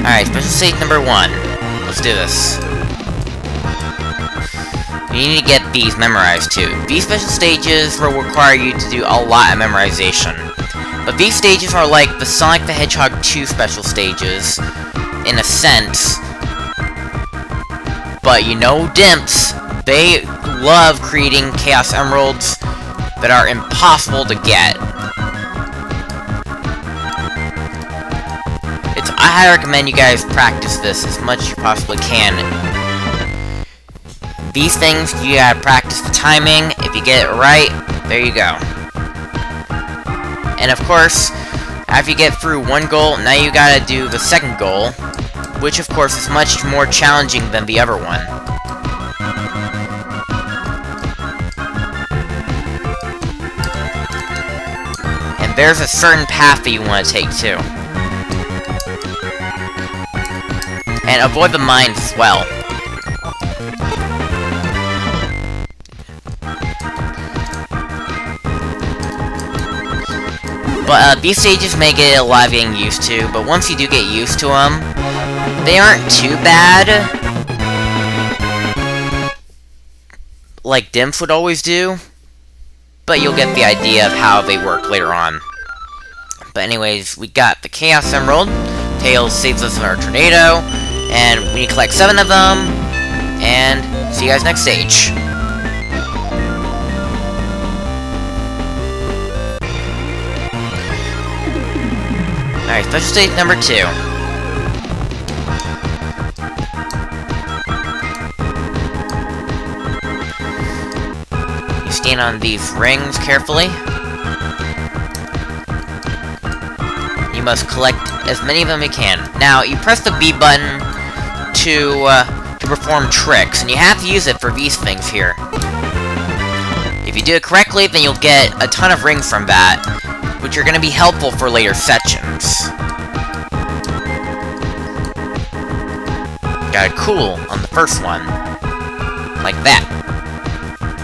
Alright, special stage number 1. Let's do this. You need to get these memorized too. These special stages will require you to do a lot of memorization. But these stages are like the Sonic the Hedgehog 2 special stages, in a sense. But you know Dimps, they love creating Chaos Emeralds that are impossible to get. I highly recommend you guys practice this as much as you possibly can. These things, you gotta practice the timing. If you get it right, there you go. And of course, after you get through one goal, now you gotta do the second goal, which of course is much more challenging than the other one. And there's a certain path that you want to take too. And avoid the mines as well. But these stages may get a lot of getting used to, but once you do get used to them, they aren't too bad. Like Dimps would always do. But you'll get the idea of how they work later on. But anyways, we got the Chaos Emerald. Tails saves us in our tornado. And we need to collect 7 of them, and see you guys next stage. Alright, special stage number 2. You stand on these rings carefully. You must collect as many of them as you can. Now, you press the B button to perform tricks, and you have to use it for these things here. If you do it correctly, then you'll get a ton of rings from that, which are going to be helpful for later sections. Got a cool on the first one. Like that.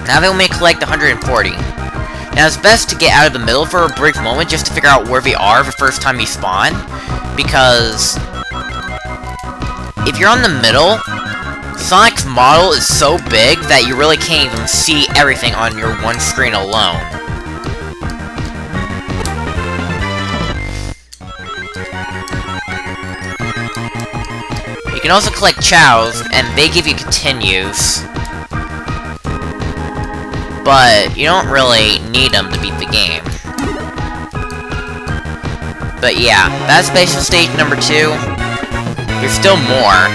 Now they will make collect 140. Now it's best to get out of the middle for a brief moment just to figure out where they are the first time you spawn, because if you're on the middle, Sonic's model is so big that you really can't even see everything on your one screen alone. You can also collect chows, and they give you continues, but you don't really need them to beat the game. But yeah, that's special stage number 2. There's still more,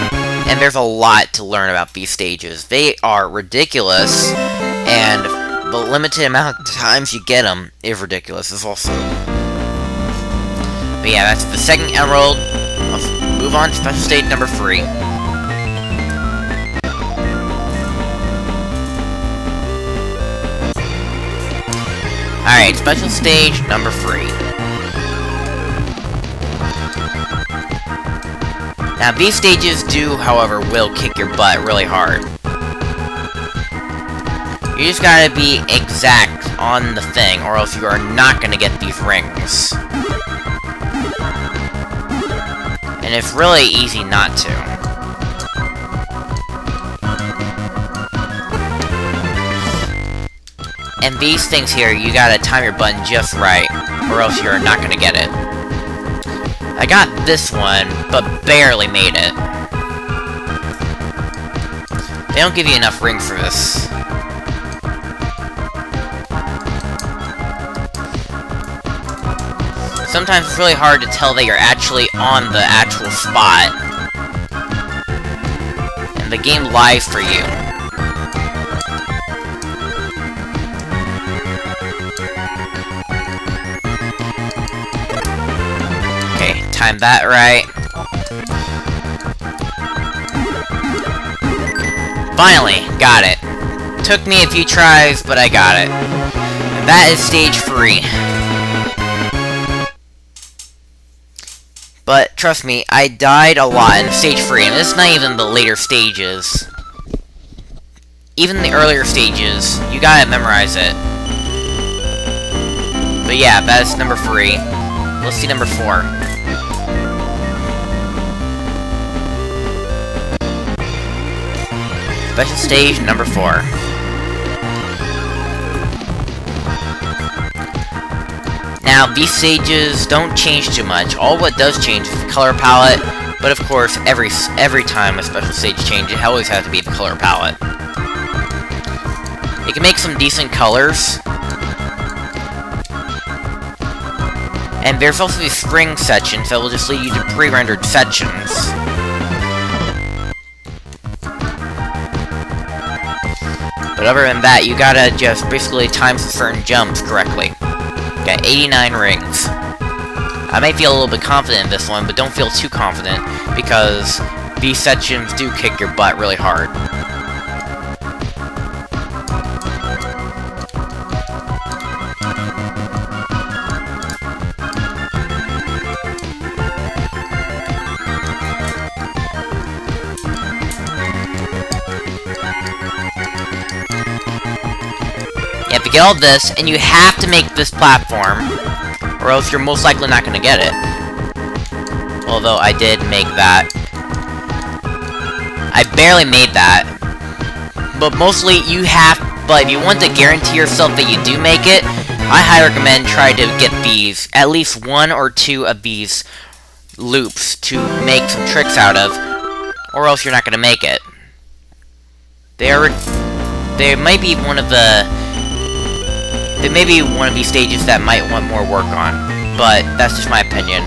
and there's a lot to learn about these stages. They are ridiculous, and the limited amount of times you get them is ridiculous as also. But yeah, that's the second emerald. Let's move on to special stage number 3. Alright, special stage number 3. Now, these stages do, however, will kick your butt really hard. You just gotta be exact on the thing, or else you are not gonna get these rings. And it's really easy not to. And these things here, you gotta time your button just right, or else you're not gonna get it. I got this one, but barely made it. They don't give you enough rings for this. Sometimes it's really hard to tell that you're actually on the actual spot. And the game lies for you. Time that right. Finally, got it. Took me a few tries, but I got it. And that is stage 3. But trust me, I died a lot in stage 3, and this is not even the later stages. Even the earlier stages, you gotta memorize it. But yeah, that's number 3. Let's see number 4. Special stage number 4. Now, these stages don't change too much. All what does change is the color palette, but of course, every time a special stage changes, it always has to be the color palette. You can make some decent colors. And there's also these spring sections that will just lead you to pre-rendered sections. But other than that, you gotta just basically time certain jumps correctly. Got 89 rings. I may feel a little bit confident in this one, but don't feel too confident, because these sections do kick your butt really hard. You have to get all this, and you have to make this platform, or else you're most likely not going to get it. Although I did make that. I barely made that. But mostly you have, but if you want to guarantee yourself that you do make it, I highly recommend try to get these, at least 1 or 2 of these loops to make some tricks out of, or else you're not going to make it. They might be one of the... There may be one of these stages that might want more work on, but that's just my opinion.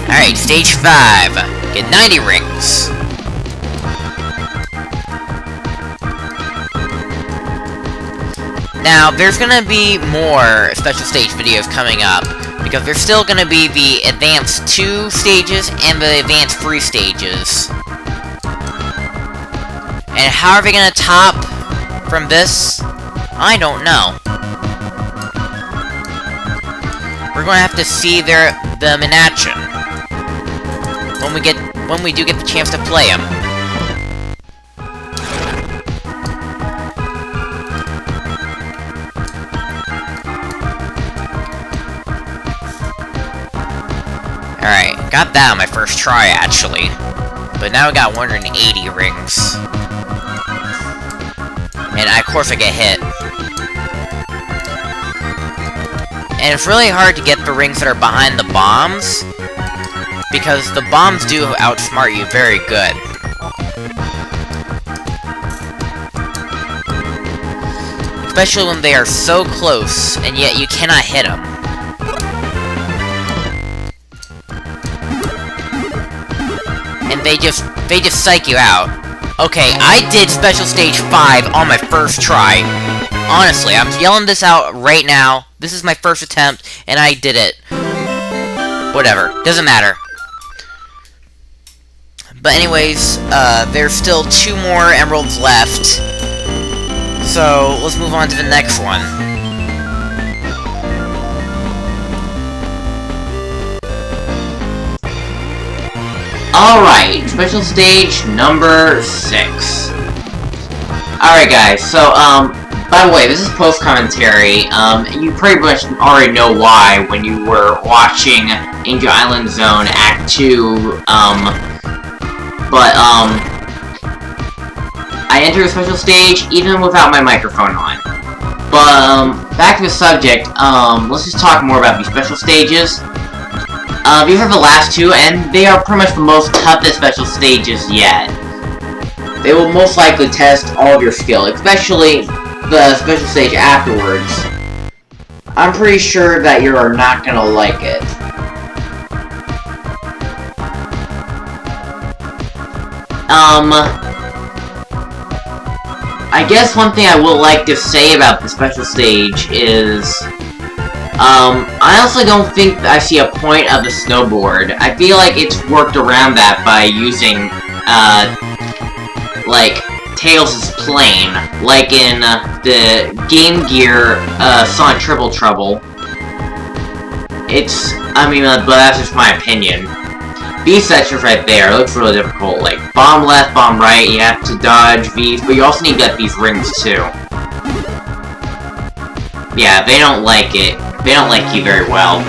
Alright, stage 5. Get 90 rings. Now, there's gonna be more special stage videos coming up, because there's still gonna be the Advanced 2 stages and the Advanced 3 stages. And how are they gonna top from this? I don't know. We're gonna have to see them in action when we do get the chance to play them. Alright, got that on my first try actually, but now I got 180 rings. And of course I get hit. And it's really hard to get the rings that are behind the bombs, because the bombs do outsmart you very good. Especially when they are so close, and yet you cannot hit them. And they just psych you out. Okay, I did Special Stage 5 on my first try. Honestly, I'm yelling this out right now. This is my first attempt, and I did it. Whatever, doesn't matter. But anyways, there's still 2 more emeralds left. So, let's move on to the next one. Alright, special stage number 6. Alright guys, so, by the way, this is post-commentary. You pretty much already know why when you were watching Angel Island Zone Act 2, I entered a special stage even without my microphone on. But, back to the subject, let's just talk more about these special stages. These are the last 2, and they are pretty much the most toughest special stages yet. They will most likely test all of your skill, especially the special stage afterwards. I'm pretty sure that you are not gonna like it. I guess one thing I would like to say about the special stage is, I honestly don't think I see a point of the snowboard. I feel like it's worked around that by using, like, Tails' plane, like in, the Game Gear, Sonic Triple Trouble. But that's just my opinion. These sections right there looks really difficult, like, bomb left, bomb right, you have to dodge these, but you also need to get these rings, too. Yeah, they don't like it. They don't like you very well.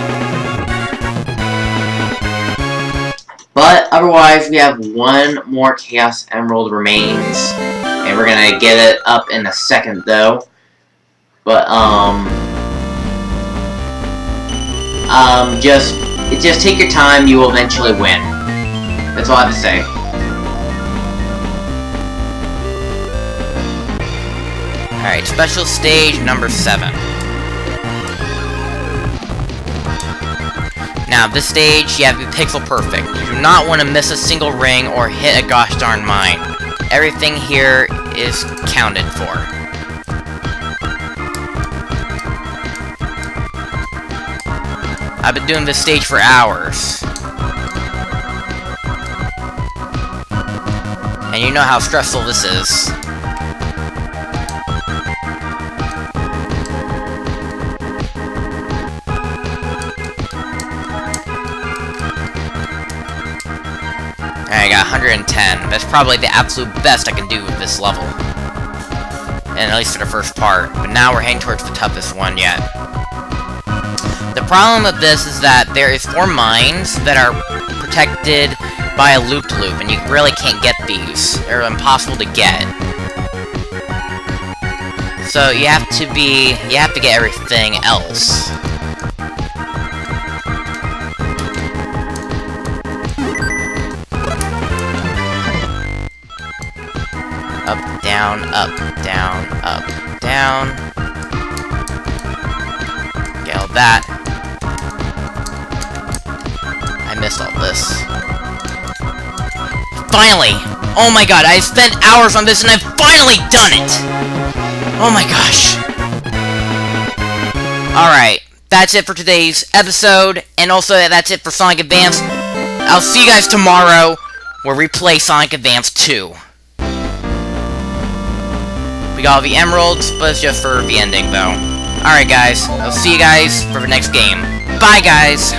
But otherwise, we have one more Chaos Emerald remains, and we're gonna get it up in a second, though. But just take your time. You will eventually win. That's all I have to say. Alright, special stage number 7. Now, this stage, you have to be pixel perfect. You do not want to miss a single ring or hit a gosh darn mine. Everything here is counted for. I've been doing this stage for hours. And you know how stressful this is. I got 110. That's probably the absolute best I can do with this level. And at least for the first part. But now we're heading towards the toughest one yet. The problem with this is that there is 4 mines that are protected by a loop-to-loop, and you really can't get these. They're impossible to get. So you have to get everything else. Up, down, up, down, up, down. Get all that. I missed all this. Finally! Oh my god, I spent hours on this and I've finally done it! Oh my gosh. Alright, that's it for today's episode, and also that's it for Sonic Advance. I'll see you guys tomorrow, where we play Sonic Advance 2. We got all the emeralds, but it's just for the ending, though. Alright, guys. I'll see you guys for the next game. Bye, guys!